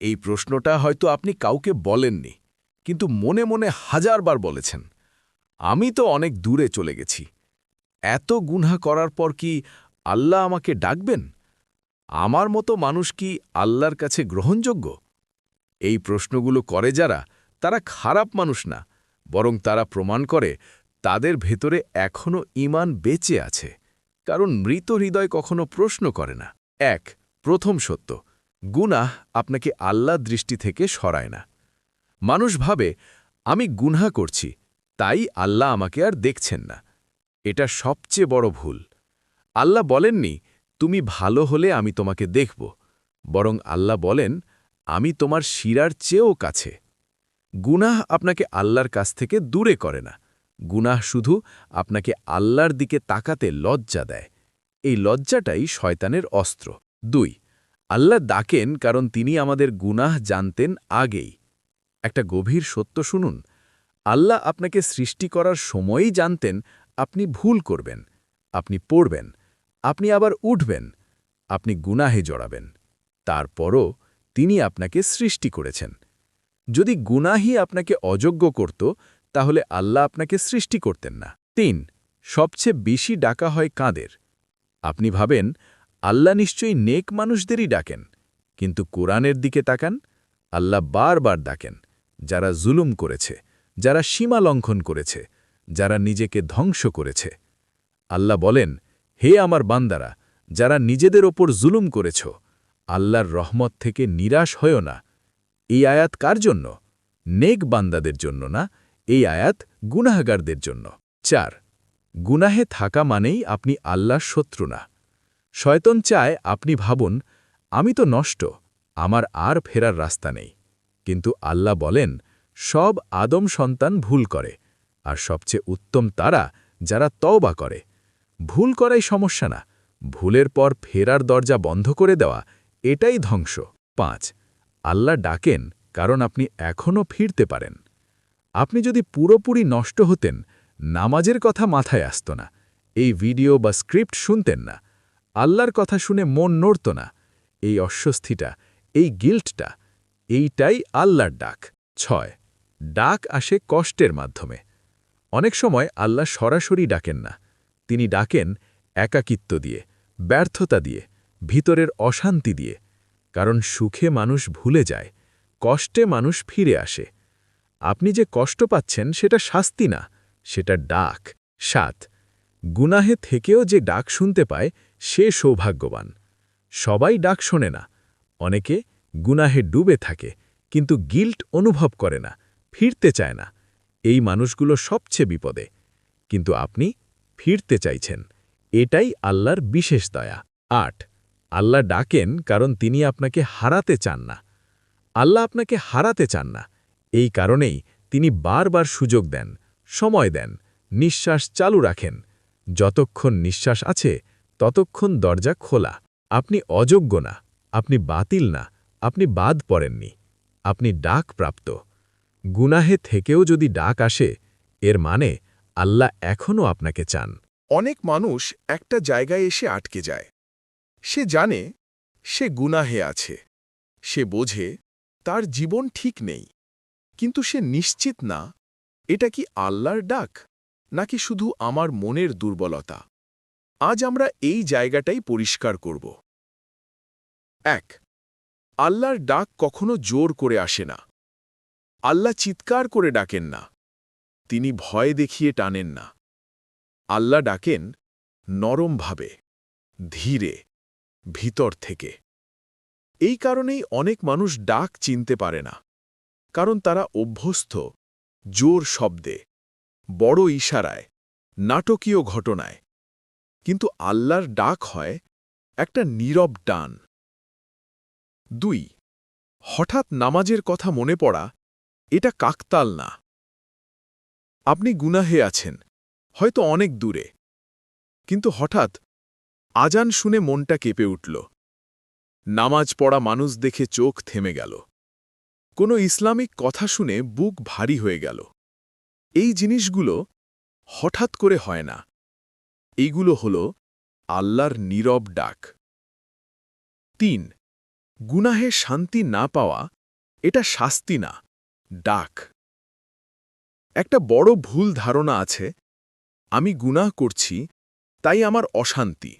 এই প্রশ্নটা হয়তো আপনি কাউকে বলেননি, কিন্তু মনে মনে হাজারবার বলেছেন, আমি তো অনেক দূরে চলে গেছি। এত গুনাহ করার পর কি আল্লাহ আমাকে ডাকবেন? আমার মতো মানুষ কি আল্লাহর কাছে গ্রহণযোগ্য? এই প্রশ্নগুলো করে যারা, তারা খারাপ মানুষ না, বরং তারা প্রমাণ করে তাদের ভেতরে এখনও ঈমান বেঁচে আছে। কারণ মৃত হৃদয় কখনো প্রশ্ন করে না। প্রথম সত্য, গুনাহ আপনাকে আল্লাহর দৃষ্টি থেকে সরায় না। মানুষ ভাবে, আমি গুনাহ করছি, তাই আল্লাহ আমাকে আর দেখছেন না। এটা সবচেয়ে বড় ভুল। আল্লাহ বলেননি, তুমি ভালো হলে আমি তোমাকে দেখব, বরং আল্লাহ বলেন, আমি তোমার শিরার চেয়েও কাছে। গুনাহ আপনাকে আল্লাহর কাছ থেকে দূরে করে না। গুনাহ শুধু আপনাকে আল্লাহর দিকে তাকাতে লজ্জা দেয়। এই লজ্জাটাই শয়তানের অস্ত্র। 2 আল্লাহ ডাকেন কারণ তিনি আমাদের গুনাহ জানতেন আগেই। একটা গভীর সত্য শুনুন, আল্লাহ আপনাকে সৃষ্টি করার সময়ই জানতেন আপনি ভুল করবেন, আপনি পড়বেন, আপনি আবার উঠবেন, আপনি গুনাহে জড়াবেন। তারপরও তিনি আপনাকে সৃষ্টি করেছেন। যদি গুনাহই আপনাকে অযোগ্য করত, তাহলে আল্লাহ আপনাকে সৃষ্টি করতেন না। 3 সবচেয়ে বেশি ডাকা হয় কাদের? আপনি ভাবেন, আল্লাহ নিশ্চয়ই নেক মানুষদেরই ডাকেন, কিন্তু কোরআনের দিকে তাকান, আল্লাহ বারবার ডাকেন যারা জুলুম করেছে, যারা সীমা লঙ্ঘন করেছে, যারা নিজেকে ধ্বংস করেছে। আল্লাহ বলেন, হে আমার বান্দারা, যারা নিজেদের ওপর জুলুম করেছ, আল্লাহর রহমত থেকে নিরাশ হয়ো না। এই আয়াত কার জন্য? নেক বান্দাদের জন্য না, এই আয়াত গুনাহগারদের জন্য। 4 গুনাহে থাকা মানেই আপনি আল্লাহর শত্রু না। শয়তান চায় আপনি ভাবুন, আমি তো নষ্ট, আমার আর ফেরার রাস্তা নেই। কিন্তু আল্লাহ বলেন, সব আদম সন্তান ভুল করে, আর সবচেয়ে উত্তম তারা যারা তওবা করে। ভুল করাই সমস্যা না, ভুলের পর ফেরার দরজা বন্ধ করে দেওয়া, এটাই ধ্বংস। 5 আল্লাহ ডাকেন কারণ আপনি এখনও ফিরতে পারেন। আপনি যদি পুরোপুরি নষ্ট হতেন, নামাজের কথা মাথায় আসত না, এই ভিডিও বা স্ক্রিপ্ট শুনতেন না, আল্লাহর কথা শুনে মন নড়ত না। এই অস্বস্তিটা, এই গিল্টটা, এইটাই আল্লাহর ডাক। 6 ডাক আসে কষ্টের মাধ্যমে। অনেক সময় আল্লাহ সরাসরি ডাকেন না, তিনি ডাকেন একাকিত্ব দিয়ে, ব্যর্থতা দিয়ে, ভিতরের অশান্তি দিয়ে। কারণ সুখে মানুষ ভুলে যায়, কষ্টে মানুষ ফিরে আসে। আপনি যে কষ্ট পাচ্ছেন সেটা শাস্তি না, সেটা ডাক। 7 গুনাহে থেকেও যে ডাক শুনতে পায় সে সৌভাগ্যবান। সবাই ডাক শোনে না, অনেকে গুনাহে ডুবে থাকে, কিন্তু গিল্ট অনুভব করে না, ফিরতে চায় না। এই মানুষগুলো সবচেয়ে বিপদে। কিন্তু আপনি ফিরতে চাইছেন, এটাই আল্লাহর বিশেষ দয়া। 8 আল্লাহ ডাকেন কারণ তিনি আপনাকে হারাতে চান না। আল্লাহ আপনাকে হারাতে চান না, এই কারণেই তিনি বারবার সুযোগ দেন, সময় দেন, নিঃশ্বাস চালু রাখেন। যতক্ষণ নিঃশ্বাস আছে ততক্ষণ দরজা খোলা। আপনি অযোগ্য না, আপনি বাতিল না, আপনি বাদ পড়েননি, আপনি ডাক প্রাপ্ত। গুনাহে থেকেও যদি ডাক আসে, এর মানে আল্লাহ এখনও আপনাকে চান। অনেক মানুষ একটা জায়গায় এসে আটকে যায়। সে জানে সে গুনাহে আছে, সে বোঝে তার জীবন ঠিক নেই, কিন্তু সে নিশ্চিত না এটা কি আল্লাহর ডাক নাকি শুধু আমার মনের দুর্বলতা। আজ আমরা এই জায়গাটাই পরিষ্কার করব। 1 আল্লাহর ডাক কখনো জোর করে আসে না। আল্লাহ চিৎকার করে ডাকেন না, তিনি ভয় দেখিয়ে টানেন না। আল্লাহ ডাকেন নরমভাবে, ধীরে, ভিতর থেকে। এই কারণেই অনেক মানুষ ডাক চিনতে পারে না, কারণ তারা অভ্যস্ত জোর শব্দে, বড় ইশারায়, নাটকীয় ঘটনায়। কিন্তু আল্লাহর ডাক হয় একটা নীরব টান। 2 হঠাৎ নামাজের কথা মনে পড়া, এটা কাকতাল না। আপনি গুনাহে আছেন, হয়তো অনেক দূরে, কিন্তু হঠাৎ আজান শুনে মনটা কেঁপে উঠল। নামাজ পড়া মানুষ দেখে চোখ থেমে গেল। কোনো ইসলামিক কথা শুনে বুক ভারী হয়ে গেল। এই জিনিসগুলো হঠাৎ করে হয় না, এইগুলো হল আল্লাহর নীরব ডাক। 3 গুনাহে শান্তি না পাওয়া এটা শাস্তি না, ডাক। একটা বড় ভুল ধারণা আছে, আমি গুনাহ করছি তাই আমার অশান্তি,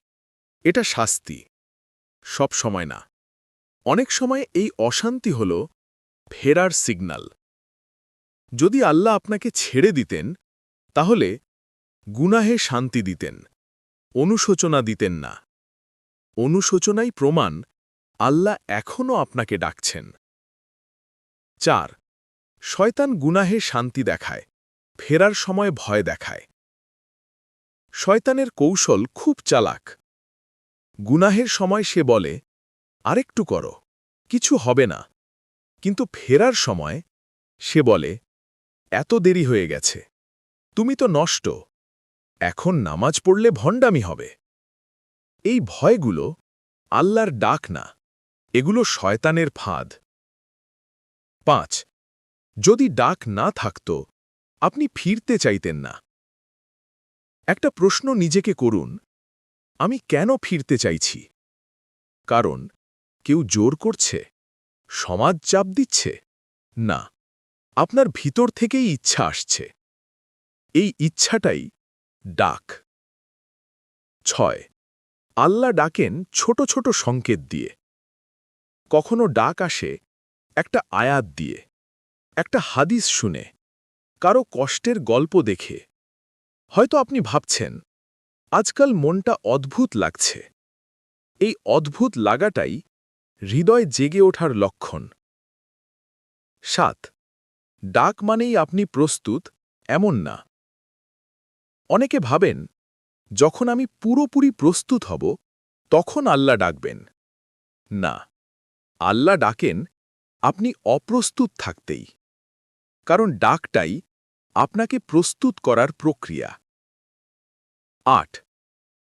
এটা শাস্তি। সব সময় না। অনেক সময় এই অশান্তি হল ফেরার সিগন্যাল। যদি আল্লাহ আপনাকে ছেড়ে দিতেন তাহলে গুনাহে শান্তি দিতেন, অনুশোচনা দিতেন না। অনুশোচনাই প্রমাণ আল্লাহ এখনও আপনাকে ডাকছেন। 4 শয়তান গুনাহে শান্তি দেখায়, ফেরার সময় ভয় দেখায়। শয়তানের কৌশল খুব চালাক। গুনাহের সময় সে বলে, আরেকটু করো, কিছু হবে না। কিন্তু ফেরার সময় সে বলে, এত দেরি হয়ে গেছে, তুমি তো নষ্ট, এখন নামাজ পড়লে ভণ্ডামি হবে। এই ভয়গুলো আল্লাহর ডাক না, এগুলো শয়তানের ফাঁদ। 5 যদি ডাক না থাকত আপনি ফিরতে চাইতেন না। একটা প্রশ্ন নিজেকে করুন, আমি কেন ফিরতে চাইছি? কারণ কেউ জোর করছে, সমাজ চাপ দিচ্ছে? না, আপনার ভিতর থেকেই ইচ্ছা আসছে। এই ইচ্ছাটাই ডাক। 6 আল্লাহ ডাকেন ছোট ছোট সংকেত দিয়ে। কখনো ডাক আসে একটা আয়াত দিয়ে, একটা হাদিস শুনে, কারো কষ্টের গল্প দেখে। হয়তো আপনি ভাবছেন, আজকাল মনটা অদ্ভুত লাগছে। এই অদ্ভুত লাগাটাই হৃদয় জেগে ওঠার লক্ষণ। 7 ডাক মানেই আপনি প্রস্তুত, এমন না। অনেকে ভাবেন, যখন আমি পুরোপুরি প্রস্তুত হব তখন আল্লাহ ডাকবেন। না, আল্লাহ ডাকেন আপনি অপ্রস্তুত থাকতেই। কারণ ডাকটাই আপনাকে প্রস্তুত করার প্রক্রিয়া। 8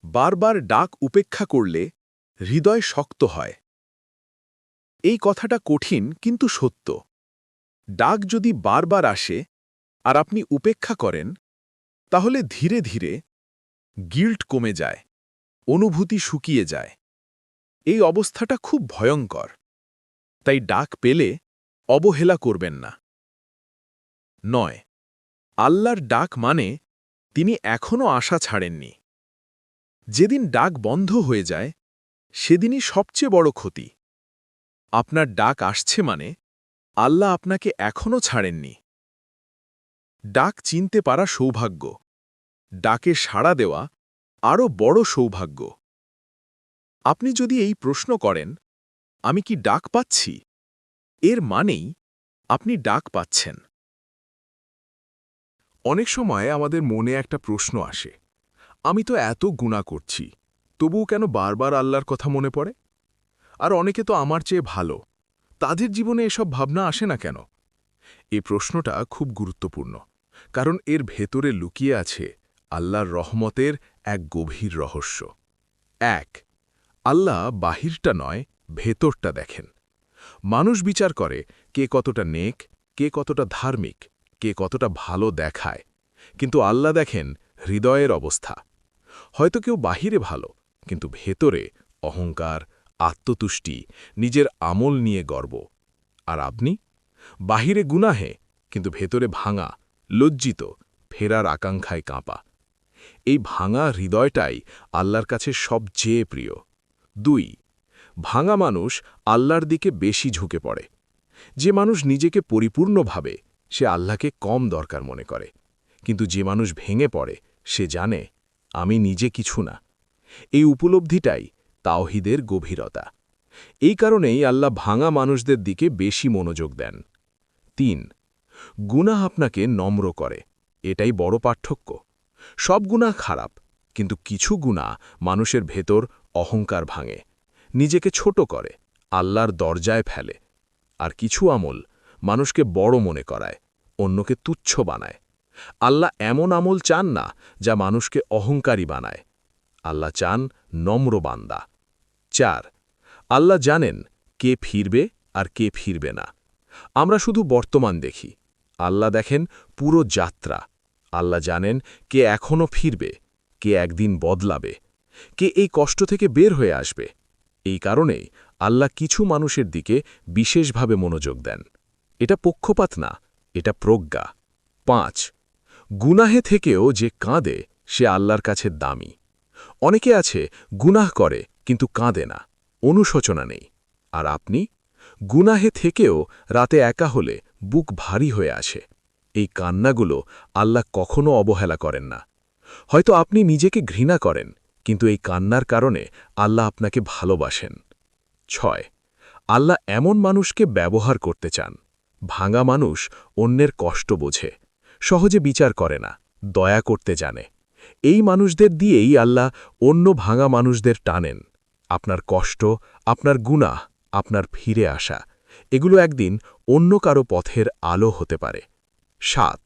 বারবার ডাক উপেক্ষা করলে হৃদয় শক্ত হয়। এই কথাটা কঠিন কিন্তু সত্য। ডাক যদি বারবার আসে আর আপনি উপেক্ষা করেন, তাহলে ধীরে ধীরে গিল্ট কমে যায়, অনুভূতি শুকিয়ে যায়। এই অবস্থাটা খুব ভয়ঙ্কর। তাই ডাক পেলে অবহেলা করবেন না। 9 আল্লাহর ডাক মানে তিনি এখনও আশা ছাড়েননি। যেদিন ডাক বন্ধ হয়ে যায় সেদিনই সবচেয়ে বড় ক্ষতি। আপনার ডাক আসছে মানে আল্লাহ আপনাকে এখনও ছাড়েননি। ডাক চিনতে পারা সৌভাগ্য, ডাকে সাড়া দেওয়া আরও বড় সৌভাগ্য। আপনি যদি এই প্রশ্ন করেন, আমি কি ডাক পাচ্ছি, এর মানেই আপনি ডাক পাচ্ছেন। অনেক সময় আমাদের মনে একটা প্রশ্ন আসে, আমি তো এত গুনাহ করছি, তবুও কেন বারবার আল্লাহর কথা মনে পড়ে? আর অনেকে তো আমার চেয়ে ভালো, তাদের জীবনে এসব ভাবনা আসে না কেন? এই প্রশ্নটা খুব গুরুত্বপূর্ণ, কারণ এর ভেতরে লুকিয়ে আছে আল্লাহর রহমতের এক গভীর রহস্য। 1 আল্লাহ বাহিরটা নয়, ভেতরটা দেখেন। মানুষ বিচার করে কে কতটা নেক, কে কতটা ধার্মিক, কে কতটা ভালো দেখায়, কিন্তু আল্লাহ দেখেন হৃদয়ের অবস্থা। হয়তো কেউ বাহিরে ভালো, কিন্তু ভেতরে অহংকার, আত্মতুষ্টি, নিজের আমল নিয়ে গর্ব। আর আপনি বাহিরে গুনাহে, কিন্তু ভেতরে ভাঙা, লজ্জিত, ফেরার আকাঙ্ক্ষায় কাঁপা। এই ভাঙা হৃদয়টাই আল্লাহর কাছে সবচেয়ে প্রিয়। 2 ভাঙা মানুষ আল্লাহর দিকে বেশি ঝুঁকে পড়ে। যে মানুষ নিজেকে পরিপূর্ণ ভাবে সে আল্লাহকে কম দরকার মনে করে, কিন্তু যে মানুষ ভেঙে পড়ে সে জানে আমি নিজে কিছু না। এই উপলব্ধিটাই তাওহীদের গভীরতা। এই কারণেই আল্লাহ ভাঙা মানুষদের দিকে বেশি মনোযোগ দেন। 3 গুনাহ আপনাকে নম্র করে, এটাই বড় পার্থক্য। সব গুনাহ খারাপ, কিন্তু কিছু গুনাহ মানুষের ভেতর অহংকার ভাঙে, নিজেকে ছোট করে, আল্লাহর দরজায় ফেলে। আর কিছু আমল মানুষকে বড় মনে করায়, অন্যকে তুচ্ছ বানায়। আল্লাহ এমন আমল চান না যা মানুষকে অহংকারী বানায়। আল্লাহ চান নম্র বান্দা। 4 আল্লাহ জানেন কে ফিরবে আর কে ফিরবে না। আমরা শুধু বর্তমান দেখি, আল্লাহ দেখেন পুরো যাত্রা। আল্লাহ জানেন কে এখনও ফিরবে, কে একদিন বদলাবে, কে এই কষ্ট থেকে বের হয়ে আসবে। এই কারণেই আল্লাহ কিছু মানুষের দিকে বিশেষভাবে মনোযোগ দেন। এটা পক্ষপাত না, এটা প্রজ্ঞা। 5 গুনাহে থেকেও যে কাঁদে সে আল্লাহর কাছে দামি। অনেকে আছে গুনাহ করে কিন্তু কাঁদে না, অনুশোচনা নেই। আর আপনি গুনাহে থেকেও রাতে একা হলে বুক ভারী হয়ে আসে। এই কান্নাগুলো আল্লাহ কখনো অবহেলা করেন না। হয়তো আপনি নিজেকে ঘৃণা করেন, কিন্তু এই কান্নার কারণে আল্লাহ আপনাকে ভালোবাসেন। 6 আল্লাহ এমন মানুষকে ব্যবহার করতে চান। ভাঙা মানুষ অন্যের কষ্ট বোঝে, সহজে বিচার করে না, দয়া করতে জানে। এই মানুষদের দিয়েই আল্লাহ অন্য ভাঙা মানুষদের টানেন। আপনার কষ্ট, আপনার গুনাহ, আপনার ফিরে আসা, এগুলো একদিন অন্য কারো পথের আলো হতে পারে। 7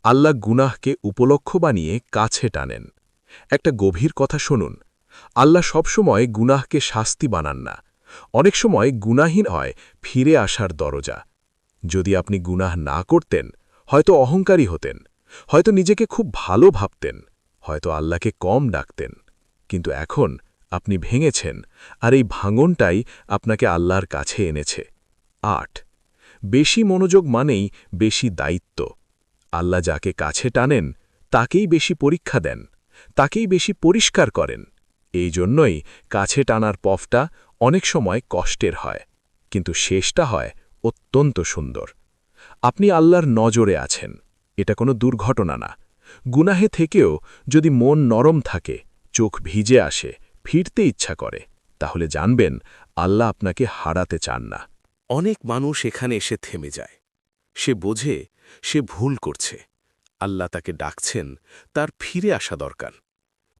আল্লাহ গুনাহকে উপলক্ষ বানিয়ে কাছে টানেন। একটা গভীর কথা শুনুন, আল্লাহ সবসময় গুনাহকে শাস্তি বানান না। অনেক সময় গুনাহীন হয় ফিরে আসার দরজা। যদি আপনি গুনাহ না করতেন, হয়তো অহংকারী হতেন, হয়তো নিজেকে খুব ভালো ভাবতেন, হয়তো আল্লাহকে কম ডাকতেন। কিন্তু এখন আপনি ভেঙেছেন, আর এই ভাঙনটাই আপনাকে আল্লাহর কাছে এনেছে। 8 বেশি মনোযোগ মানেই বেশি দায়িত্ব। আল্লাহ যাকে কাছে টানেন তাকেই বেশি পরীক্ষা দেন, তাকেই বেশি পরিষ্কার করেন। এই জন্যই কাছে টানার পথটা অনেক সময় কষ্টের হয়, কিন্তু শেষটা হয় অত্যন্ত সুন্দর। আপনি আল্লাহর নজরে আছেন, এটা কোনো দুর্ঘটনা না। গুনাহে থেকেও যদি মন নরম থাকে, চোখ ভিজে আসে, ফিরতে ইচ্ছা করে, তাহলে জানবেন আল্লাহ আপনাকে হারাতে চান না। অনেক মানুষ এখানে এসে থেমে যায়। সে বোঝে সে ভুল করছে, আল্লাহ তাকে ডাকছেন, তার ফিরে আসা দরকার।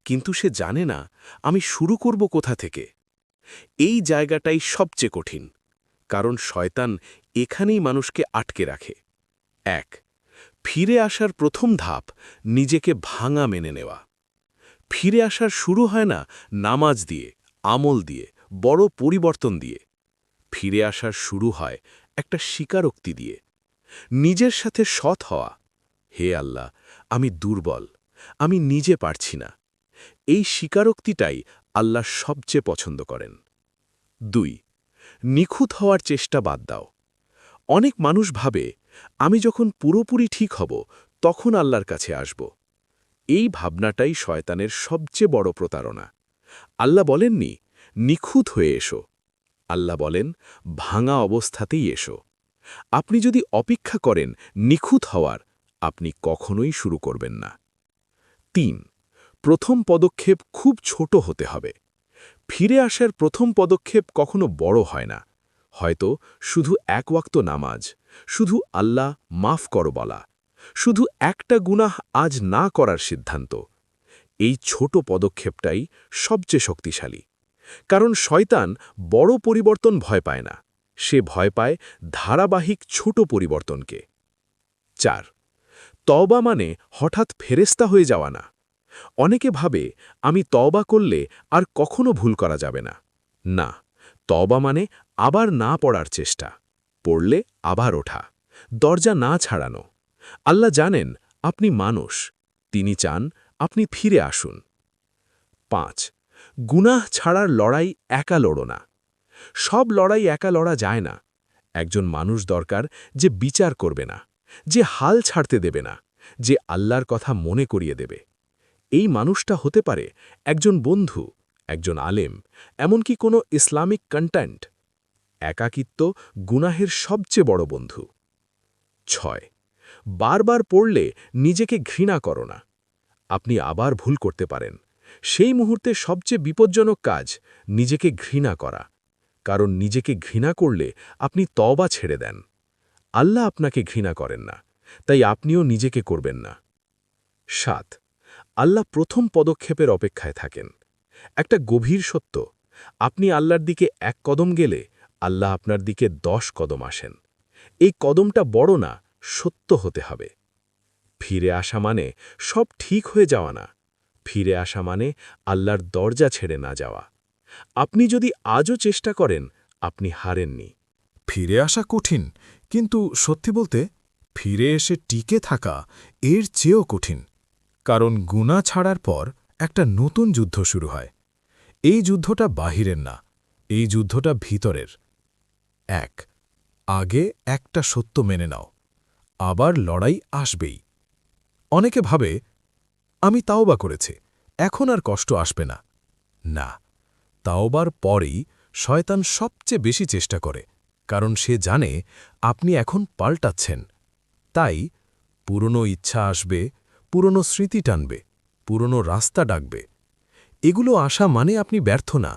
কিন্তু সে জানে না আমি শুরু করব কোথা থেকে। এই জায়গাটাই সবচেয়ে কঠিন, কারণ শয়তান এখানেই মানুষকে আটকে রাখে। 1 ফিরে আসার প্রথম ধাপ নিজেকে ভাঙা মেনে নেওয়া। ফিরে আসার শুরু হয় না নামাজ দিয়ে, আমল দিয়ে, বড় পরিবর্তন দিয়ে। ফিরে আসার শুরু হয় একটা স্বীকারোক্তি দিয়ে, নিজের সাথে সৎ হওয়া। হে আল্লাহ, আমি দুর্বল, আমি নিজে পারছি না। এই স্বীকারোক্তিটাই আল্লাহ সবচেয়ে পছন্দ করেন। 2 নিখুঁত হওয়ার চেষ্টা বাদ দাও। অনেক মানুষ ভাবে আমি যখন পুরোপুরি ঠিক হব তখন আল্লাহর কাছে আসব। এই ভাবনাটাই শয়তানের সবচেয়ে বড় প্রতারণা। আল্লাহ বলেননি নিখুঁত হয়ে এসো, আল্লাহ বলেন ভাঙা অবস্থাতেই এসো। আপনি যদি অপেক্ষা করেন নিখুঁত হওয়ার, আপনি কখনোই শুরু করবেন না। 3 প্রথম পদক্ষেপ খুব ছোট হতে হবে। ফিরে আসার প্রথম পদক্ষেপ কখনো বড় হয় না। হয়তো শুধু এক ওয়াক্ত নামাজ, শুধু আল্লাহ মাফ করো বলা, শুধু একটা গুনাহ আজ না করার সিদ্ধান্ত। এই ছোট পদক্ষেপটাই সবচেয়ে শক্তিশালী। কারণ শয়তান বড় পরিবর্তন ভয় পায় না, সে ভয় পায় ধারাবাহিক ছোট পরিবর্তনকে। 4 তওবা মানে হঠাৎ ফেরেশতা হয়ে যাওয়া না। অনেকে ভাবে আমি তওবা করলে আর কখনো ভুল করা যাবে না। না, তওবা মানে আবার না পড়ার চেষ্টা, পড়লে আবার ওঠা, দরজা না ছাড়ানো। আল্লাহ জানেন আপনি মানুষ, তিনি চান আপনি ফিরে আসুন। 5 গুনাহ ছাড়ার লড়াই একা লড়ো না। সব লড়াই একা লড়া যায় না। একজন মানুষ দরকার যে বিচার করবে না, যে হাল ছাড়তে দেবে না, যে আল্লাহর কথা মনে করিয়ে দেবে। এই মানুষটা হতে পারে একজন বন্ধু, একজন আলেম, এমনকি কোনো ইসলামিক কন্টেন্ট। একাকিত্ব গুনাহের সবচেয়ে বড় বন্ধু। 6 বারবার পড়লে নিজেকে ঘৃণা করো না। আপনি আবার ভুল করতে পারেন। সেই মুহূর্তে সবচেয়ে বিপজ্জনক কাজ নিজেকে ঘৃণা করা, কারণ নিজেকে ঘৃণা করলে আপনি তওবা ছেড়ে দেন। আল্লাহ আপনাকে ঘৃণা করেন না, তাই আপনিও নিজেকে করবেন না। 7 আল্লাহ প্রথম পদক্ষেপের অপেক্ষায় থাকেন। একটা গভীর সত্য, আপনি আল্লাহর দিকে 1 কদম গেলে আল্লাহ আপনার দিকে 10 কদম আসেন। এই কদমটা বড় না, সত্য হতে হবে। ফিরে আসা মানে সব ঠিক হয়ে যাওয়া না। ফিরে আসা মানে আল্লাহর দরজা ছেড়ে না যাওয়া। আপনি যদি আজও চেষ্টা করেন, আপনি হারেননি। ফিরে আসা কঠিন, কিন্তু সত্যি বলতে ফিরে এসে টিকে থাকা এর চেয়েও কঠিন। কারণ গুনাহ ছাড়ার পর একটা নতুন যুদ্ধ শুরু হয়। এই যুদ্ধটা বাহিরের না, এই যুদ্ধটা ভিতরের। ১ আগে একটা সত্য মেনে নাও, আবার লড়াই আসবেই। অনেকে ভাবে আমি তাওবা করেছি, এখন আর কষ্ট আসবে না। না, তাওবার পরেই শয়তান সবচেয়ে বেশি চেষ্টা করে, কারণ সে জানে আপনি এখন পাল্টাচ্ছেন। তাই পুরনো ইচ্ছা আসবে, পুরনো স্মৃতি টানবে, পুরনো রাস্তা ডাকবে। এগুলো আসা মানে আপনি ব্যর্থ না,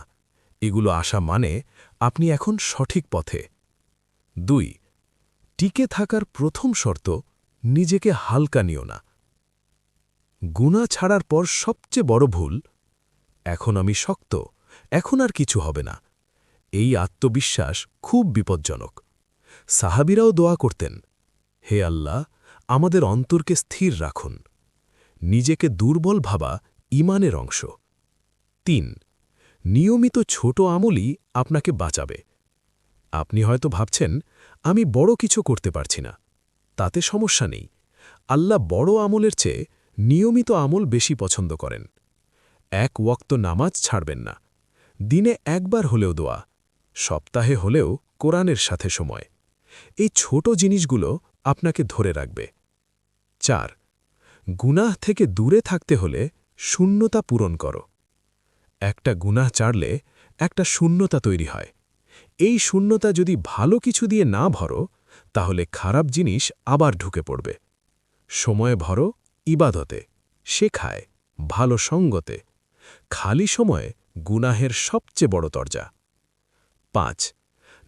এগুলো আসা মানে আপনি এখন সঠিক পথে। ২ টিকে থাকার প্রথম শর্ত, নিজেকে হালকা নিও না। গুনাহ ছাড়ার পর সবচেয়ে বড় ভুল, এখন আমি শক্ত, এখন আর কিছু হবে না। এই আত্মবিশ্বাস খুব বিপজ্জনক। সাহাবীরাও দোয়া করতেন, হে আল্লাহ, আমাদের অন্তরকে স্থির রাখুন। নিজেকে দুর্বল ভাবা ঈমানের অংশ। ৩ নিয়মিত ছোট আমলই আপনাকে বাঁচাবে। আপনি হয়তো ভাবছেন আমি বড় কিছু করতে পারছি না, তাতে সমস্যা নেই। আল্লাহ বড় আমলের চেয়ে নিয়মিত আমল বেশি পছন্দ করেন। ১ ওয়াক্ত নামাজ ছাড়বেন না, দিনে একবার হলেও দোয়া, সপ্তাহে হলেও কোরআনের সাথে সময়। এই ছোট জিনিসগুলো আপনাকে ধরে রাখবে। ৪ গুনাহ থেকে দূরে থাকতে হলে শূন্যতা পূরণ করো। একটা গুনাহ ছাড়লে একটা শূন্যতা তৈরি হয়। এই শূন্যতা যদি ভালো কিছু দিয়ে না ভরো, তাহলে খারাপ জিনিস আবার ঢুকে পড়বে। সময় ভরো ইবাদতে, শেখায়, ভালো সঙ্গতে। খালি সময়ে গুনাহের সবচেয়ে বড় দরজা। ৫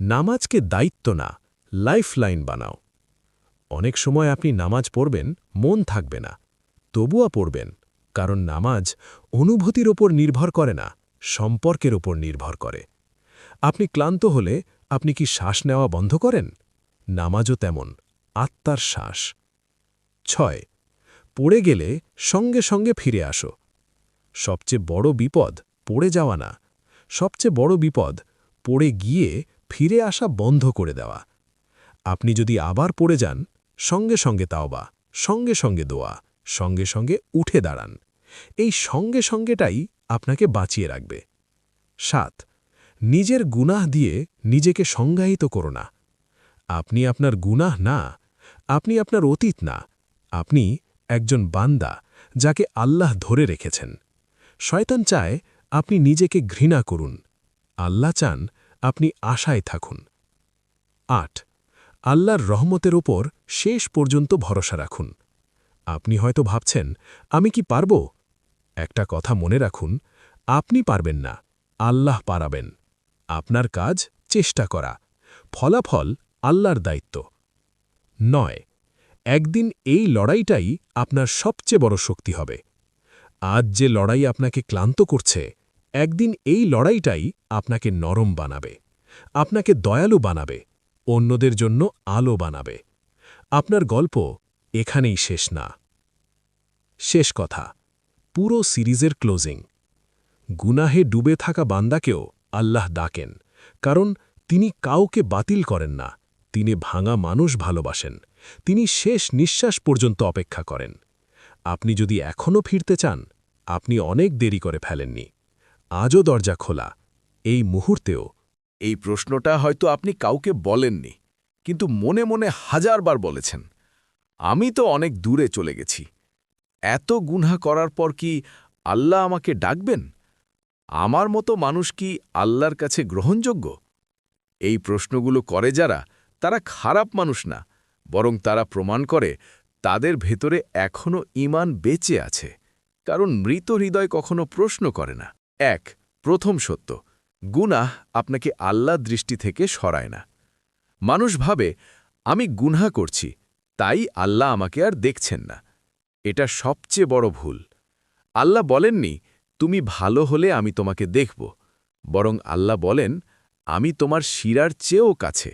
নামাজকে দায়িত্ব না, লাইফলাইন বানাও। অনেক সময় আপনি নামাজ পড়বেন, মন থাকবে না, তবুও পড়বেন, কারণ নামাজ অনুভূতির ওপর নির্ভর করে না, সম্পর্কের ওপর নির্ভর করে। আপনি ক্লান্ত হলে আপনি কি শ্বাস নেওয়া বন্ধ করেন? নামাজও তেমন, আত্মার শ্বাস। ৬ পড়ে গেলে সঙ্গে সঙ্গে ফিরে আসো। সবচেয়ে বড় বিপদ পড়ে যাওয়া না, সবচেয়ে বড় বিপদ পড়ে গিয়ে ফিরে আসা বন্ধ করে দেওয়া। আপনি যদি আবার পড়ে যান, সঙ্গে সঙ্গে তাওবা, সঙ্গে সঙ্গে দোয়া, সঙ্গে সঙ্গে উঠে দাঁড়ান। এই সঙ্গে সঙ্গেটাই আপনাকে বাঁচিয়ে রাখবে। ৭ নিজের গুনাহ দিয়ে নিজেকে সংজ্ঞায়িত করো না। আপনি আপনার গুনাহ না, আপনি আপনার অতীত না, আপনি একজন বান্দা যাকে আল্লাহ ধরে রেখেছেন। শয়তান চায় আপনি নিজেকে ঘৃণা করুন, আল্লাহ চান আপনি আশায় থাকুন। ৮ আল্লাহর রহমতের ওপর শেষ পর্যন্ত ভরসা রাখুন। আপনি হয়তো ভাবছেন আমি কি পারব? একটা কথা মনে রাখুন, আপনি পারবেন না, আল্লাহ পারাবেন। আপনার কাজ চেষ্টা করা, ফলাফল আল্লাহর দায়িত্ব। ৯ একদিন এই লড়াইটাই আপনার সবচেয়ে বড় শক্তি হবে। আজ যে লড়াই আপনাকে ক্লান্ত করছে, একদিন এই লড়াইটাই আপনাকে নরম বানাবে, আপনাকে দয়ালু বানাবে, অন্যদের জন্য আলো বানাবে। আপনার গল্প এখানেই শেষ না। শেষ কথা, পুরো সিরিজের ক্লোজিং। গুনাহে ডুবে থাকা বান্দাকেও আল্লাহ ডাকেন, কারণ তিনি কাউকে বাতিল করেন না, তিনি ভাঙা মানুষ ভালোবাসেন, তিনি শেষ নিঃশ্বাস পর্যন্ত অপেক্ষা করেন। আপনি যদি এখনও ফিরতে চান, আপনি অনেক দেরি করে ফেলেননি। আজও দরজা খোলা, এই মুহূর্তেও। এই প্রশ্নটা হয়তো আপনি কাউকে বলেননি, কিন্তু মনে মনে হাজারবার বলেছেন, আমি তো অনেক দূরে চলে গেছি। এত গুনহা করার পর কি আল্লাহ আমাকে ডাকবেন? আমার মতো মানুষ কি আল্লাহর কাছে গ্রহণযোগ্য? এই প্রশ্নগুলো করে যারা, তারা খারাপ মানুষ না, বরং তারা প্রমাণ করে তাদের ভেতরে এখনও ঈমান বেঁচে আছে, কারণ মৃত হৃদয় কখনো প্রশ্ন করে না। প্রথম সত্য, গুনাহ আপনাকে আল্লাহর দৃষ্টি থেকে সরায় না। মানুষ ভাবে আমি গুনহা করছি, তাই আল্লাহ আমাকে আর দেখছেন না। এটা সবচেয়ে বড় ভুল। আল্লাহ বলেননি তুমি ভালো হলে আমি তোমাকে দেখব, বরং আল্লাহ বলেন আমি তোমার শিরার চেয়েও কাছে।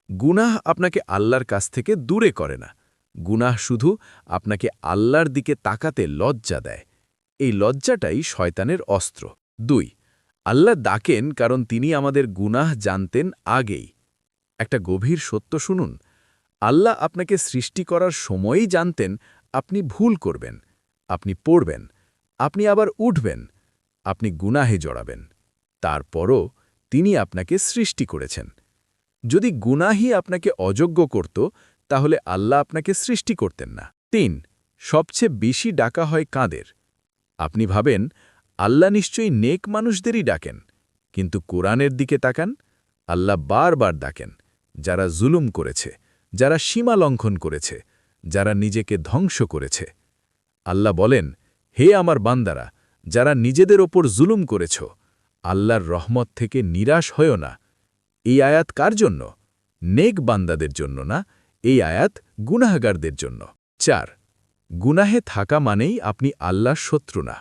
গুনাহ আপনাকে আল্লাহর কাছ থেকে দূরে করে না, গুনাহ শুধু আপনাকে আল্লাহর দিকে তাকাতে লজ্জা দেয়। এই লজ্জাটাই শয়তানের অস্ত্র। ২ আল্লাহ ডাকেন কারণ তিনি আমাদের গুনাহ জানতেন আগেই। একটা গভীর সত্য শুনুন, আল্লাহ আপনাকে সৃষ্টি করার সময়ই জানতেন আপনি ভুল করবেন, আপনি পড়বেন, আপনি আবার উঠবেন, আপনি গুনাহে জড়াবেন। তারপরও তিনি আপনাকে সৃষ্টি করেছেন। যদি গুনাহই আপনাকে অযোগ্য করত তাহলে আল্লাহ আপনাকে সৃষ্টি করতেন না। ৩. সবচেয়ে বেশি ডাকা হয় কাদের? আপনি ভাবেন আল্লাহ নিশ্চয়ই নেক মানুষদেরই ডাকেন, কিন্তু কোরআনের দিকে তাকান, আল্লাহ বারবার ডাকেন যারা জুলুম করেছে, যারা সীমা লঙ্ঘন করেছে, যারা নিজেকে ধ্বংস করেছে। আল্লাহ বলেন, হে আমার বান্দারা, যারা নিজেদের ওপর জুলুম করেছ, আল্লাহর রহমত থেকে নিরাশ হয়ও না। এই আয়াত কার জন্য? নেক বান্দাদের জন্য না, এই আয়াত গুনাহগারদের জন্য। ৪. গুনাহে থাকা মানেই আপনি আল্লাহর শত্রু না।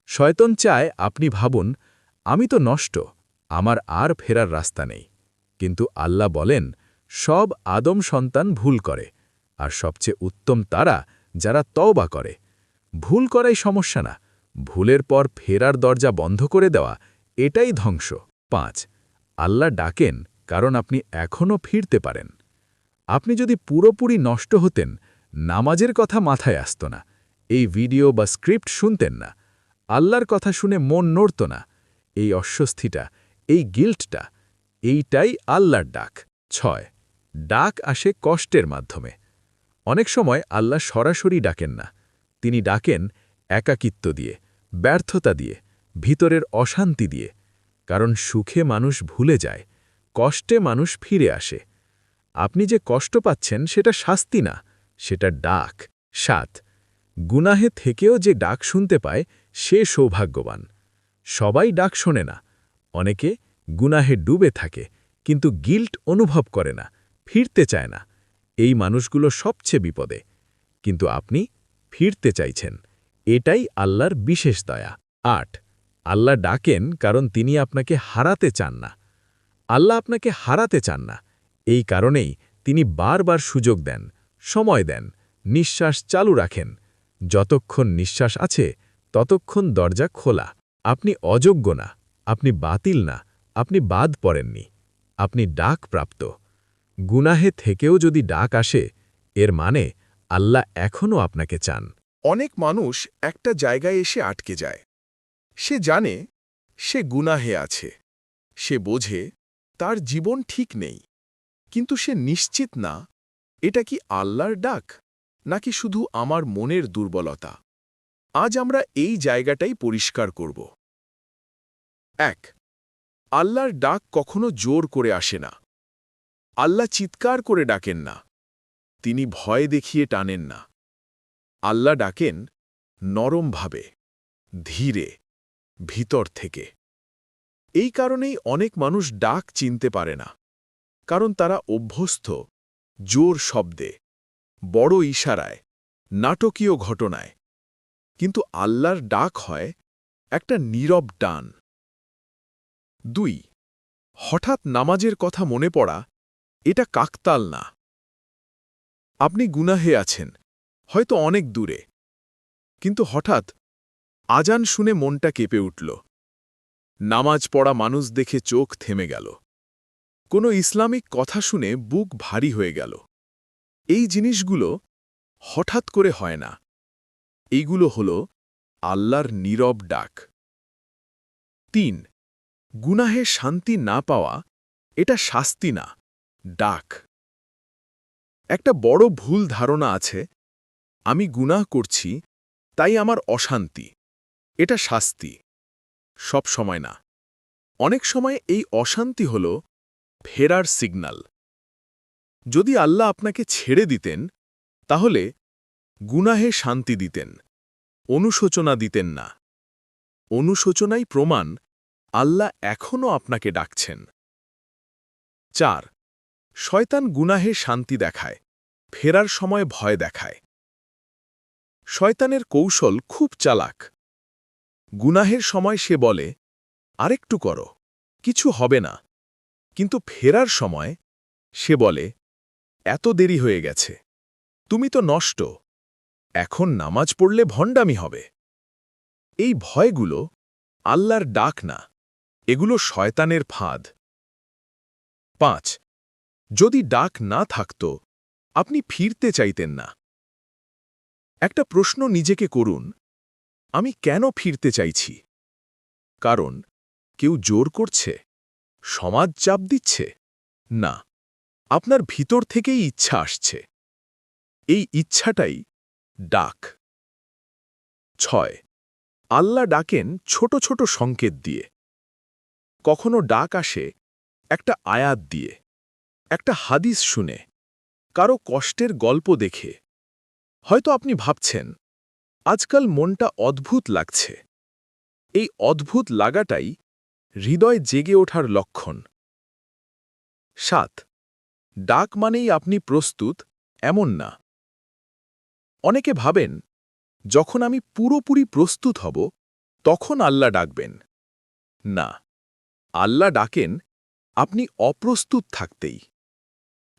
শয়তান চায় আপনি ভাবুন, আমি তো নষ্ট, আমার আর ফেরার রাস্তা নেই। কিন্তু আল্লাহ বলেন, সব আদম সন্তান ভুল করে, আর সবচেয়ে উত্তম তারা যারা তওবা করে। ভুল করাই সমস্যা না, ভুলের পর ফেরার দরজা বন্ধ করে দেওয়া, এটাই ধ্বংস। ৫. আল্লাহ ডাকেন কারণ আপনি এখনও ফিরতে পারেন। আপনি যদি পুরোপুরি নষ্ট হতেন, নামাজের কথা মাথায় আসত না, এই ভিডিও বা স্ক্রিপ্ট শুনতেন না, আল্লাহর কথা শুনে মন নড়ত না। এই অস্বস্তিটা, এই গিল্টটা, এইটাই আল্লাহর ডাক। ৬. ডাক আসে কষ্টের মাধ্যমে। অনেক সময় আল্লাহ সরাসরি ডাকেন না, তিনি ডাকেন একাকিত্ব দিয়ে, ব্যর্থতা দিয়ে, ভিতরের অশান্তি দিয়ে। কারণ সুখে মানুষ ভুলে যায়, কষ্টে মানুষ ফিরে আসে। আপনি যে কষ্ট পাচ্ছেন সেটা শাস্তি না, সেটা ডাক। ৭. গুনাহে থেকেও যে ডাক শুনতে পায় সে সৌভাগ্যবান। সবাই ডাক শোনে না, অনেকে গুনাহে ডুবে থাকে কিন্তু গিল্ট অনুভব করে না, ফিরতে চায় না। এই মানুষগুলো সবচেয়ে বিপদে। কিন্তু আপনি ফিরতে চাইছেন, এটাই আল্লাহর বিশেষ দয়া। ৮. আল্লাহ ডাকেন কারণ তিনি আপনাকে হারাতে চান না। আল্লাহ আপনাকে হারাতে চান না, এই কারণেই তিনি বারবার সুযোগ দেন, সময় দেন, নিঃশ্বাস চালু রাখেন। যতক্ষণ নিঃশ্বাস আছে ততক্ষণ দরজা খোলা। আপনি অযোগ্য না, আপনি বাতিল না, আপনি বাদ পড়েননি, আপনি ডাক প্রাপ্ত। গুনাহে থেকেও যদি ডাক আসে, এর মানে আল্লাহ এখনও আপনাকে চান। অনেক মানুষ একটা জায়গায় এসে আটকে যায়। সে জানে সে গুনাহে আছে, সে বোঝে তার জীবন ঠিক নেই, কিন্তু সে নিশ্চিত না এটা কি আল্লাহর ডাক নাকি শুধু আমার মনের দুর্বলতা। আজ আমরা এই জায়গাটাই পরিষ্কার করব। ১. আল্লাহর ডাক কখনো জোর করে আসে না। আল্লাহ চিৎকার করে ডাকেন না, তিনি ভয় দেখিয়ে টানেন না। আল্লাহ ডাকেন নরমভাবে, ধীরে, ভিতর থেকে। এই কারণেই অনেক মানুষ ডাক চিনতে পারে না, কারণ তারা অভ্যস্ত জোর শব্দে, বড় ইশারায়, নাটকীয় ঘটনায়। কিন্তু আল্লাহর ডাক হয় একটা নীরব টান। ২. হঠাৎ নামাজের কথা মনে পড়া, এটা কাকতাল না। আপনি গুনাহে আছেন, হয়তো অনেক দূরে, কিন্তু হঠাৎ আজান শুনে মনটা কেঁপে উঠল। নামাজ পড়া মানুষ দেখে চোখ থেমে গেল। কোনো ইসলামিক কথা শুনে বুক ভারী হয়ে গেল। এই জিনিসগুলো হঠাৎ করে হয় না, এইগুলো হল আল্লাহর নীরব ডাক। ৩. গুনাহে শান্তি না পাওয়া, এটা শাস্তি না, ডাক। একটা বড় ভুল ধারণা আছে, আমি গুনাহ করছি তাই আমার অশান্তি, এটা শাস্তি। সব সময় না, অনেক সময় এই অশান্তি হল ফেরার সিগন্যাল। যদি আল্লাহ আপনাকে ছেড়ে দিতেন, তাহলে গুনাহে শান্তি দিতেন, অনুশোচনা দিতেন না। অনুশোচনাই প্রমাণ আল্লাহ এখনও আপনাকে ডাকছেন। ৪. শয়তান গুনাহে শান্তি দেখায়, ফেরার সময় ভয় দেখায়। শয়তানের কৌশল খুব চালাক। গুনাহের সময় সে বলে, আরেকটু করো, কিছু হবে না। কিন্তু ফেরার সময় সে বলে, এত দেরি হয়ে গেছে, তুমি তো নষ্ট, এখন নামাজ পড়লে ভণ্ডামি হবে। এই ভয়গুলো আল্লাহর ডাক না, এগুলো শয়তানের ফাঁদ। ৫. যদি ডাক না থাকত, আপনি ফিরতে চাইতেন না। একটা প্রশ্ন নিজেকে করুন, আমি কেন ফিরতে চাইছি? কারণ কেউ জোর করছে, সমাজ চাপ দিচ্ছে? না, আপনার ভিতর থেকেই ইচ্ছা আসছে। এই ইচ্ছাটাই ডাক। 6. আল্লাহ ডাকেন ছোট ছোট সংকেত দিয়ে। কখনো ডাক আসে একটা আয়াত দিয়ে, একটা হাদিস শুনে, কারো কষ্টের গল্প দেখে। হয়তো আপনি ভাবছেন, আজকাল মনটা অদ্ভুত লাগছে। এই অদ্ভুত লাগাটাই হৃদয় জেগে ওঠার লক্ষণ। 7. ডাক মানেই আপনি প্রস্তুত, এমন না। অনেকে ভাবেন, যখন আমি পুরোপুরি প্রস্তুত হব তখন আল্লাহ ডাকবেন। না, আল্লাহ ডাকেন আপনি অপ্রস্তুত থাকতেই।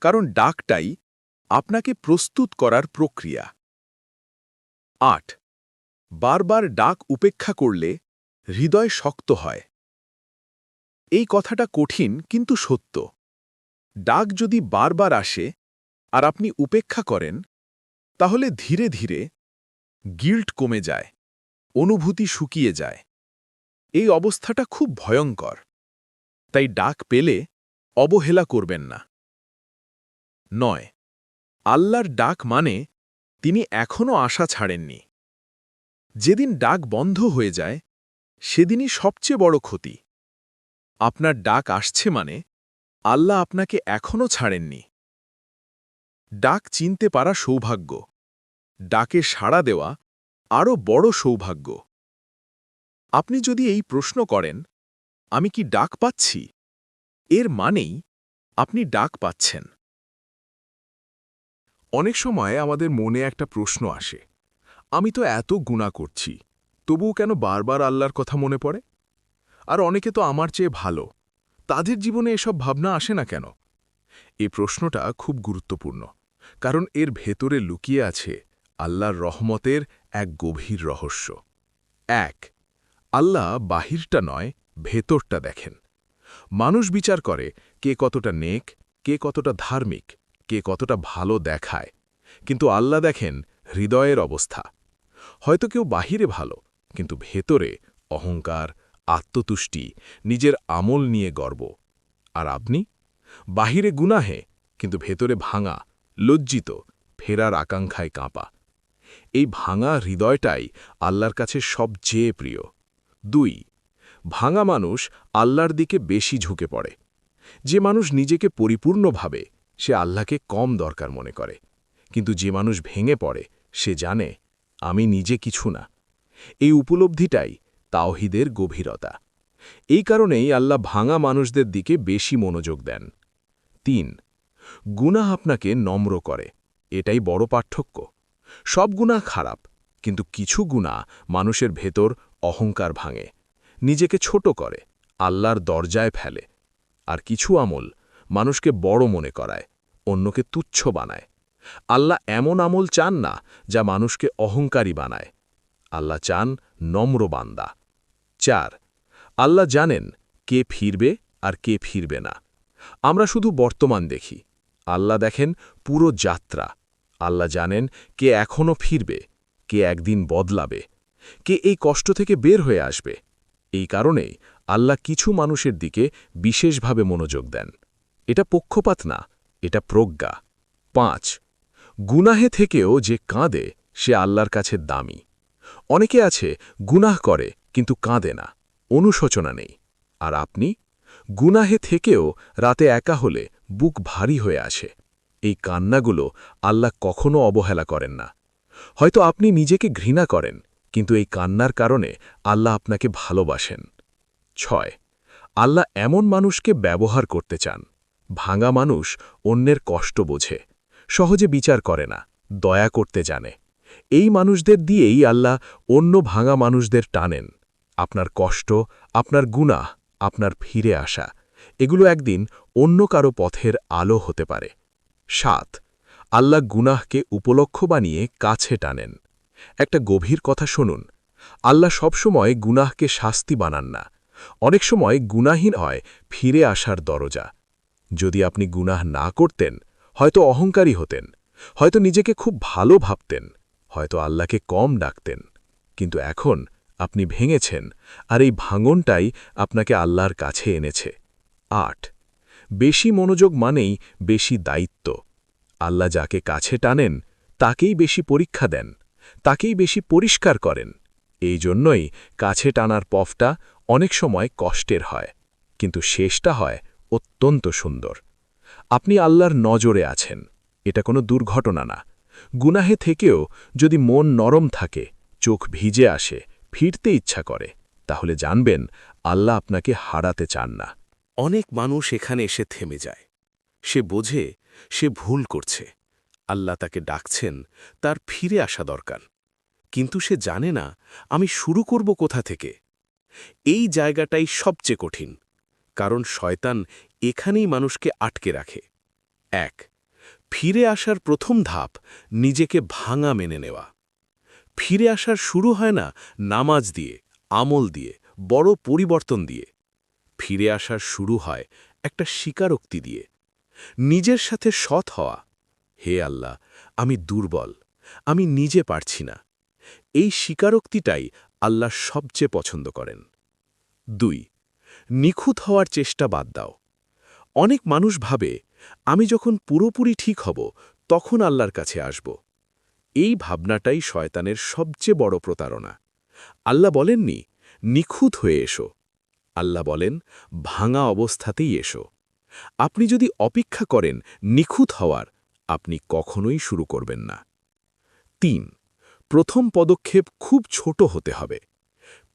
কারণ ডাকটাই আপনাকে প্রস্তুত করার প্রক্রিয়া। 8. বারবার ডাক উপেক্ষা করলে হৃদয় শক্ত হয়। এই কথাটা কঠিন কিন্তু সত্য। ডাক যদি বারবার আসে আর আপনি উপেক্ষা করেন, তাহলে ধীরে ধীরে গিল্ট কমে যায়, অনুভূতি শুকিয়ে যায়। এই অবস্থাটা খুব ভয়ঙ্কর। তাই ডাক পেলে অবহেলা করবেন না। 9. আল্লাহর ডাক মানে তিনি এখনও আশা ছাড়েননি। যেদিন ডাক বন্ধ হয়ে যায়, সেদিনই সবচেয়ে বড় ক্ষতি। আপনার ডাক আসছে মানে আল্লাহ আপনাকে এখনও ছাড়েননি। ডাক চিনতে পারা সৌভাগ্য, ডাকে সাড়া দেওয়া আরও বড় সৌভাগ্য। আপনি যদি এই প্রশ্ন করেন, আমি কি ডাক পাচ্ছি, এর মানেই আপনি ডাক পাচ্ছেন। অনেক সময় আমাদের মনে একটা প্রশ্ন আসে, আমি তো এত গুনাহ করছি, তবুও কেন বারবার আল্লাহর কথা মনে পড়ে? আর অনেকে তো আমার চেয়ে ভালো, তাদের জীবনে এসব ভাবনা আসে না কেন? এই প্রশ্নটা খুব গুরুত্বপূর্ণ, কারণ এর ভেতরে লুকিয়ে আছে আল্লাহর রহমতের এক গভীর রহস্য। 1. আল্লাহ বাহিরটা নয়, ভেতরটা দেখেন। মানুষ বিচার করে কে কতটা নেক, কে কতটা ধার্মিক, কে কতটা ভালো দেখায়, কিন্তু আল্লাহ দেখেন হৃদয়ের অবস্থা। হয়তো কেউ বাহিরে ভালো, কিন্তু ভেতরে অহংকার, আত্মতুষ্টি, নিজের আমল নিয়ে গর্ব। আর আপনি বাহিরে গুনাহে, কিন্তু ভেতরে ভাঙা, লজ্জিত, ফেরার আকাঙ্ক্ষায় কাঁপা। এই ভাঙা হৃদয়টাই আল্লাহর কাছে সবচেয়ে প্রিয়। 2. ভাঙা মানুষ আল্লাহর দিকে বেশি ঝুঁকে পড়ে। যে মানুষ নিজেকে পরিপূর্ণ ভাবে, সে আল্লাহকে কম দরকার মনে করে। কিন্তু যে মানুষ ভেঙে পড়ে, সে জানে আমি নিজে কিছু না। এই উপলব্ধিটাই তাওহীদের গভীরতা। এই কারণেই আল্লাহ ভাঙা মানুষদের দিকে বেশি মনোযোগ দেন। 3. গুনাহ আপনাকে নম্র করে, এটাই বড় পার্থক্য। সব গুনাহ খারাপ, কিন্তু কিছু গুনাহ মানুষের ভেতর অহংকার ভাঙে, নিজেকে ছোট করে, আল্লাহর দরজায় ফেলে। আর কিছু আমল মানুষকে বড় মনে করায়, অন্যকে তুচ্ছ বানায়। আল্লাহ এমন আমল চান না যা মানুষকে অহংকারী বানায়। আল্লাহ চান নম্র বান্দা। 4. আল্লাহ জানেন কে ফিরবে আর কে ফিরবে না। আমরা শুধু বর্তমান দেখি, আল্লাহ দেখেন পুরো যাত্রা। আল্লাহ জানেন কে এখনও ফিরবে, কে একদিন বদলাবে, কে এই কষ্ট থেকে বের হয়ে আসবে। এই কারণেই আল্লাহ কিছু মানুষের দিকে বিশেষভাবে মনোযোগ দেন। এটা পক্ষপাত না, এটা প্রজ্ঞা। 5. গুনাহে থেকেও যে কাঁদে, সে আল্লাহর কাছে দামি। অনেকে আছে গুনাহ করে কিন্তু কাঁদে না, অনুশোচনা নেই। আর আপনি গুনাহে থেকেও রাতে একা হলে বুক ভারী হয়ে আসে। এই কান্নাগুলো আল্লাহ কখনো অবহেলা করেন না। হয়তো আপনি নিজেকে ঘৃণা করেন, কিন্তু এই কান্নার কারণে আল্লাহ আপনাকে ভালোবাসেন। 6. আল্লাহ এমন মানুষকে ব্যবহার করতে চান। ভাঙা মানুষ অন্যের কষ্ট বোঝে, সহজে বিচার করে না, দয়া করতে জানে। এই মানুষদের দিয়েই আল্লাহ অন্য ভাঙা মানুষদের টানেন। আপনার কষ্ট, আপনার গুনাহ, আপনার ফিরে আসা, এগুলো একদিন অন্য কারো পথের আলো হতে পারে। 7. আল্লাহ গুনাহকে উপলক্ষ বানিয়ে কাছে টানেন। একটা গভীর কথা শুনুন, আল্লাহ সবসময় গুনাহকে শাস্তি বানান না। অনেক সময় গুনাহীন হয় ফিরে আসার দরজা। যদি আপনি গুনাহ না করতেন, হয়তো অহংকারী হতেন, হয়তো নিজেকে খুব ভালো ভাবতেন, হয়তো আল্লাহকে কম ডাকতেন। কিন্তু এখন আপনি ভেঙেছেন, আর এই ভাঙনটাই আপনাকে আল্লাহর কাছে এনেছে। 8 বেশি মনোযোগ মানেই বেশি দায়িত্ব। আল্লাহ যাকে কাছে টানেন তাকেই বেশি পরীক্ষা দেন, তাকেই বেশি পরিষ্কার করেন। এই জন্যই কাছে টানার পথটা অনেক সময় কষ্টের হয়, কিন্তু শেষটা হয় অত্যন্ত সুন্দর। আপনি আল্লাহর নজরে আছেন, এটা কোনো দুর্ঘটনা না। গুনাহে থেকেও যদি মন নরম থাকে, চোখ ভিজে আসে, ফিরতে ইচ্ছা করে, তাহলে জানবেন আল্লাহ আপনাকে হারাতে চান না। অনেক মানুষ এখানে এসে থেমে যায়। সে বোঝে সে ভুল করছে, আল্লাহ তাকে ডাকছেন, তার ফিরে আসা দরকার। কিন্তু সে জানে না আমি শুরু করব কোথা থেকে। এই জায়গাটাই সবচেয়ে কঠিন, কারণ শয়তান এখানেই মানুষকে আটকে রাখে। 1 ফিরে আসার প্রথম ধাপ নিজেকে ভাঙা মেনে নেওয়া। ফিরে আসার শুরু হয় না নামাজ দিয়ে, আমল দিয়ে, বড় পরিবর্তন দিয়ে। ফিরে আসার শুরু হয় একটা স্বীকারোক্তি দিয়ে, নিজের সাথে সৎ হওয়া। হে আল্লাহ, আমি দুর্বল, আমি নিজে পারছি না। এই স্বীকারোক্তিটাই আল্লাহ সবচেয়ে পছন্দ করেন। 2 নিখুঁত হওয়ার চেষ্টা বাদ দাও। অনেক মানুষ ভাবে আমি যখন পুরোপুরি ঠিক হব তখন আল্লাহর কাছে আসব। এই ভাবনাটাই শয়তানের সবচেয়ে বড় প্রতারণা। আল্লাহ বলেননি নিখুঁত হয়ে এসো, আল্লাহ বলেন ভাঙা অবস্থাতেই এসো। আপনি যদি অপেক্ষা করেন নিখুঁত হওয়ার, আপনি কখনোই শুরু করবেন না। 3 প্রথম পদক্ষেপ খুব ছোট হতে হবে।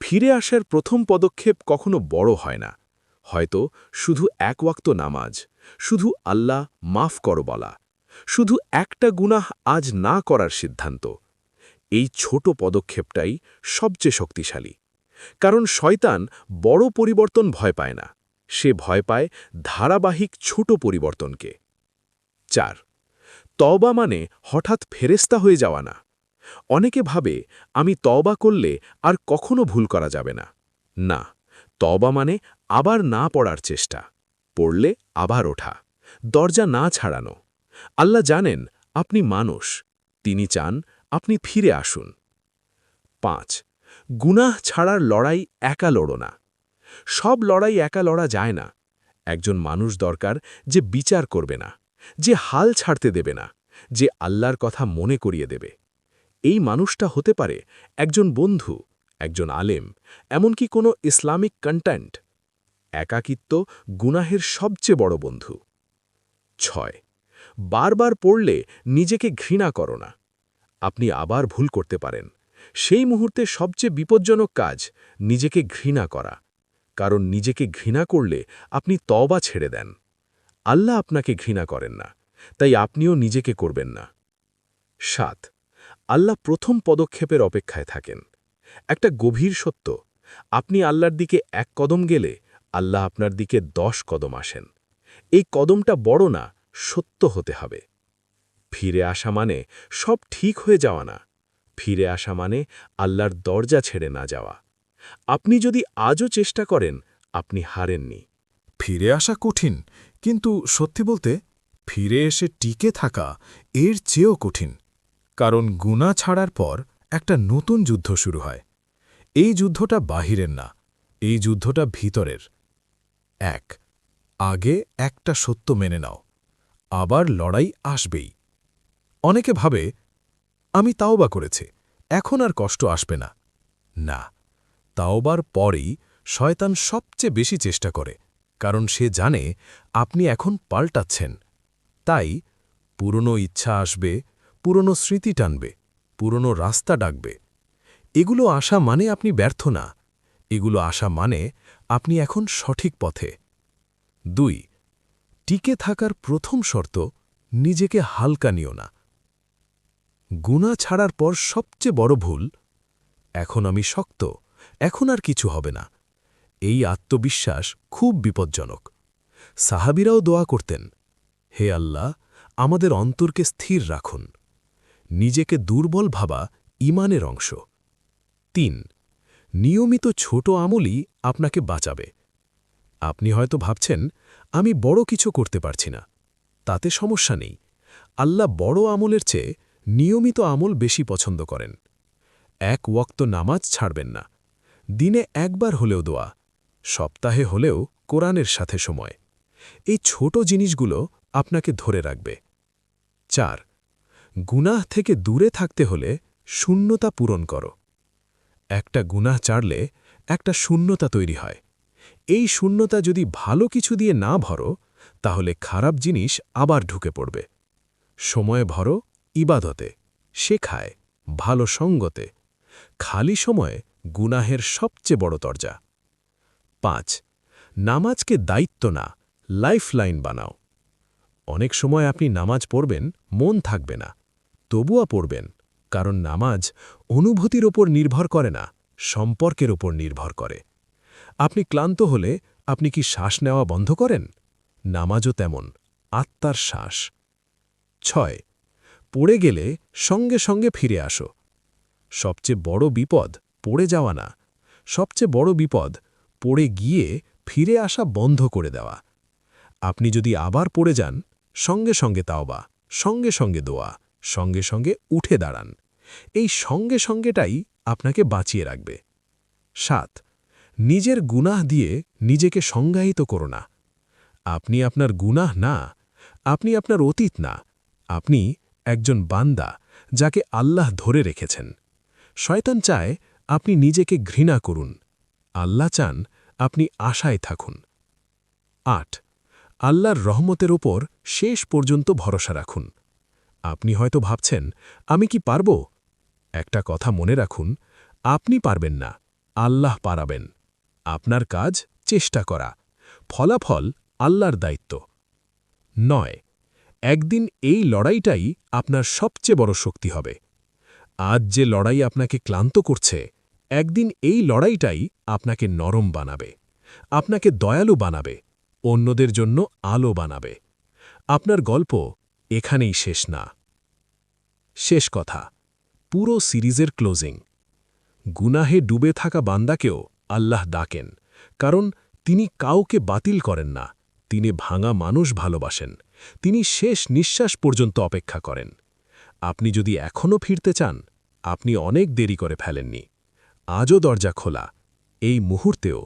ফিরে আসার প্রথম পদক্ষেপ কখনো বড় হয় না। হয়তো শুধু এক ওয়াক্ত নামাজ, শুধু আল্লাহ মাফ করো বলা, শুধু একটা গুনাহ আজ না করার সিদ্ধান্ত। এই ছোট পদক্ষেপটাই সবচেয়ে শক্তিশালী, কারণ শয়তান বড় পরিবর্তন ভয় পায় না, সে ভয় পায় ধারাবাহিক ছোট পরিবর্তনকে। 4 তওবা মানে হঠাৎ ফেরেশতা হয়ে যাওয়া না। অনেকে ভাবে আমি তওবা করলে আর কখনো ভুল করা যাবে না। না, তওবা মানে আবার না পড়ার চেষ্টা, পড়লে আবার ওঠা, দরজা না ছাড়ানো। আল্লাহ জানেন আপনি মানুষ, তিনি চান আপনি ফিরে আসুন। 5 গুনাহ ছাড়ার লড়াই একা লড়ো না। সব লড়াই একা লড়া যায় না। একজন মানুষ দরকার যে বিচার করবে না, যে হাল ছাড়তে দেবে না, যে আল্লাহর কথা মনে করিয়ে দেবে। এই মানুষটা হতে পারে একজন বন্ধু, একজন আলেম, এমনকি কোনো ইসলামিক কন্টেন্ট। একাকিত্ব গুনাহের সবচেয়ে বড় বন্ধু। 6 বারবার পড়লে নিজেকে ঘৃণা করো না। আপনি আবার ভুল করতে পারেন। সেই মুহূর্তে সবচেয়ে বিপজ্জনক কাজ নিজেকে ঘৃণা করা, কারণ নিজেকে ঘৃণা করলে আপনি তওবা ছেড়ে দেন। আল্লাহ আপনাকে ঘৃণা করেন না, তাই আপনিও নিজেকে করবেন না। 7 আল্লাহ প্রথম পদক্ষেপের অপেক্ষায় থাকেন। একটা গভীর সত্য, আপনি আল্লাহর দিকে 1 কদম গেলে আল্লাহ আপনার দিকে 10 কদম আসেন। এই কদমটা বড় না, সত্য হতে হবে। ফিরে আসা মানে সব ঠিক হয়ে যাওয়া না। ফিরে আসা মানে আল্লাহর দরজা ছেড়ে না যাওয়া। আপনি যদি আজও চেষ্টা করেন, আপনি হারেননি। ফিরে আসা কঠিন, কিন্তু সত্যি বলতে ফিরে এসে টিকে থাকা এর চেয়েও কঠিন। কারণ গুনাহ ছাড়ার পর একটা নতুন যুদ্ধ শুরু হয়। এই যুদ্ধটা বাহিরের না, এই যুদ্ধটা ভিতরের। 1 আগে একটা সত্য মেনে নাও, আবার লড়াই আসবেই। অনেকে ভাবে আমি তাওবা করেছি, এখন আর কষ্ট আসবে না। না, তাওবার পরেই শয়তান সবচেয়ে বেশি চেষ্টা করে, কারণ সে জানে আপনি এখন পাল্টাচ্ছেন। তাই পুরনো ইচ্ছা আসবে, পুরনো স্মৃতি টানবে, পুরনো রাস্তা ডাকবে। এগুলো আসা মানে আপনি ব্যর্থ না, এগুলো আসা মানে আপনি এখন সঠিক পথে। 2 টিকে থাকার প্রথম শর্ত নিজেকে হালকা নিও না। গুনাহ ছাড়ার পর সবচেয়ে বড় ভুল, এখন আমি শক্ত, এখন আর কিছু হবে না। এই আত্মবিশ্বাস খুব বিপজ্জনক। সাহাবীরাও দোয়া করতেন, হে আল্লাহ, আমাদের অন্তরকে স্থির রাখুন। নিজেকে দুর্বল ভাবা ঈমানের অংশ। 3 নিয়মিত ছোট আমলই আপনাকে বাঁচাবে। আপনি হয়তো ভাবছেন আমি বড় কিছু করতে পারছি না, তাতে সমস্যা নেই। আল্লাহ বড় আমলের চেয়ে নিয়মিত আমল বেশি পছন্দ করেন। 1 ওয়াক্ত নামাজ ছাড়বেন না, দিনে একবার হলেও দোয়া, সপ্তাহে হলেও কোরআনের সাথে সময়। এই ছোট জিনিসগুলো আপনাকে ধরে রাখবে। 4 গুনাহ থেকে দূরে থাকতে হলে শূন্যতা পূরণ করো। একটা গুনাহ ছাড়লে একটা শূন্যতা তৈরি হয়। এই শূন্যতা যদি ভালো কিছু দিয়ে না ভরো তাহলে খারাপ জিনিস আবার ঢুকে পড়বে। সময় ভরো ইবাদতে, শেখায়, ভালো সঙ্গতে। খালি সময়ে গুনাহের সবচেয়ে বড় দরজা। 5 নামাজকে দায়িত্ব না, লাইফলাইন বানাও। অনেক সময় আপনি নামাজ পড়বেন, মন থাকবে না, তবুও পড়বেন, কারণ নামাজ অনুভূতির ওপর নির্ভর করে না, সম্পর্কের ওপর নির্ভর করে। আপনি ক্লান্ত হলে আপনি কি শ্বাস নেওয়া বন্ধ করেন? নামাজও তেমন, আত্মার শ্বাস। 6 পড়ে গেলে সঙ্গে সঙ্গে ফিরে আসো। সবচেয়ে বড় বিপদ পড়ে যাওয়া না, সবচেয়ে বড় বিপদ পড়ে গিয়ে ফিরে আসা বন্ধ করে দেওয়া। আপনি যদি আবার পড়ে যান, সঙ্গে সঙ্গে তাওবা, সঙ্গে সঙ্গে দোয়া, সঙ্গে সঙ্গে উঠে দাঁড়ান। এই সঙ্গে সঙ্গেটাই আপনাকে বাঁচিয়ে রাখবে। 7 নিজের গুনাহ দিয়ে নিজেকে সংজ্ঞায়িত করো না। আপনি আপনার গুনাহ না, আপনি আপনার অতীত না, আপনি একজন বান্দা যাকে আল্লাহ ধরে রেখেছেন। শয়তান চায় আপনি নিজেকে ঘৃণা করুন, আল্লাহ চান আপনি আশায় থাকুন। 8 আল্লাহর রহমতের ওপর শেষ পর্যন্ত ভরসা রাখুন। আপনি হয়তো ভাবছেন আমি কি পারব? একটা কথা মনে রাখুন, আপনি পারবেন না, আল্লাহ পারাবেন। আপনার কাজ চেষ্টা করা, ফলাফল আল্লাহর দায়িত্ব। 9 একদিন এই লড়াইটাই আপনার সবচেয়ে বড় শক্তি হবে। আজ যে লড়াই আপনাকে ক্লান্ত করছে, একদিন এই লড়াইটাই আপনাকে নরম বানাবে, আপনাকে দয়ালু বানাবে, অন্যদের জন্য আলো বানাবে। আপনার গল্প এখানেই শেষ না। শেষ কথা, পুরো সিরিজের ক্লোজিং। গুনাহে ডুবে থাকা বান্দাকেও আল্লাহ ডাকেন, কারণ তিনি কাউকে বাতিল করেন না, তিনি ভাঙা মানুষ ভালোবাসেন, তিনি শেষ নিঃশ্বাস পর্যন্ত অপেক্ষা করেন। আপনি যদি এখনও ফিরতে চান, আপনি অনেক দেরি করে ফেলেননি। আজও দরজা খোলা, এই মুহূর্তেও